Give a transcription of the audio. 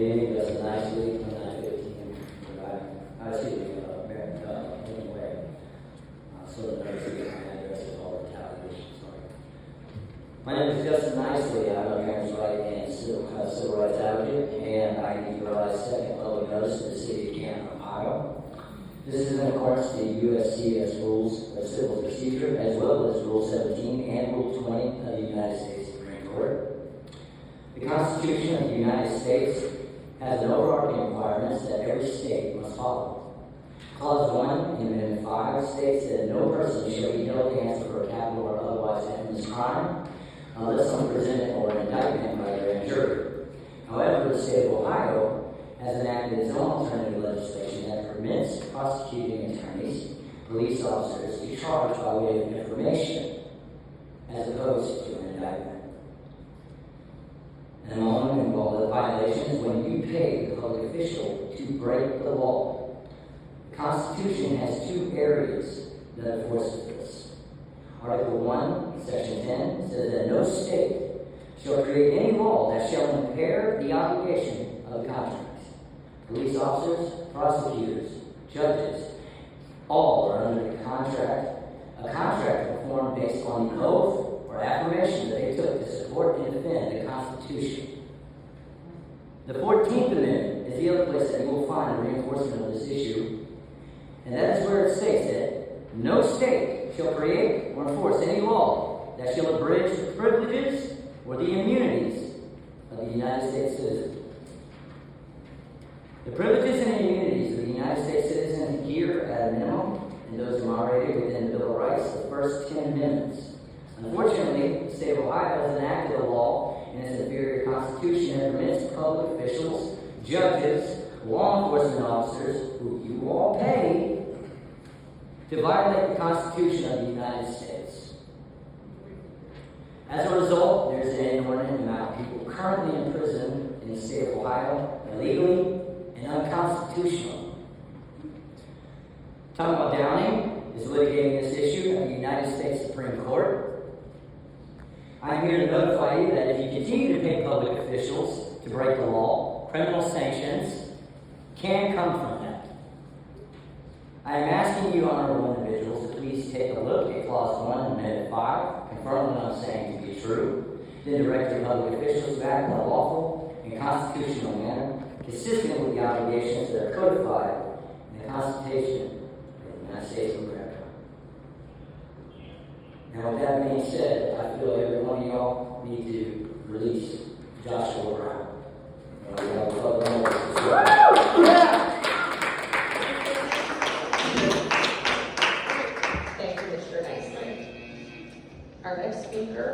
Just nicely from 9:15, anyway, so the notice of my address is all retaliation, sorry. My name is Justin Nicely. I'm a trans right and civil rights advocate, and I need to provide a second public notice to the city of Canton, Ohio. This is in accordance to USCS Rules of Civil Procedure, as well as Rule 17 and Rule 20 of the United States Supreme Court. The Constitution of the United States has an overarching requirements that every state must follow. Clause 1 in Amendment 5 states that no person shall be held to answer for a capital or otherwise infamous crime unless on presented or an indictment by a grand jury. However, the state of Ohio has enacted its own alternative legislation that permits prosecuting attorneys, police officers to charge by way of information as opposed to an indictment. And among them involved violations when you pay the public official to break the law. The Constitution has two areas that enforces this. Article 1, Section 10 says that no state shall create any law that shall impair the obligation of the contract. Police officers, prosecutors, judges, all are under the contract. A contract formed based on the oath or affirmation that they took to support and defend the Constitution. The 14th Amendment is the other place that you will find a reinforcement of this issue, and that is where it states that no state shall create or enforce any law that shall abridge the privileges or the immunities of the United States citizen. The privileges and immunities of the United States citizen here at a minimum, and those enumerated within the Bill of Rights, the first 10 amendments. Unfortunately, the state of Ohio has enacted a law in its inferior constitution that permits public officials, judges, law enforcement officers, who you all pay, to violate the Constitution of the United States. As a result, there's an inordinate amount of people currently in prison in the state of Ohio illegally and unconstitutionally. Talking about Downing is litigating this issue at the United States Supreme Court. I'm here to notify you that if you continue to pay public officials to break the law, criminal sanctions can come from that. I am asking you, honorable individuals, to please take a look at Clause 1 in Amendment 5, confirm what I'm saying to be true, then direct your public officials to act in a lawful and constitutional manner, consistent with the obligations that are codified in the Constitution of the United States of America. Now, with that being said, I feel every one of y'all need to release Joshua Brown. We have a couple more. Thank you, Mr. Nicely. Our next speaker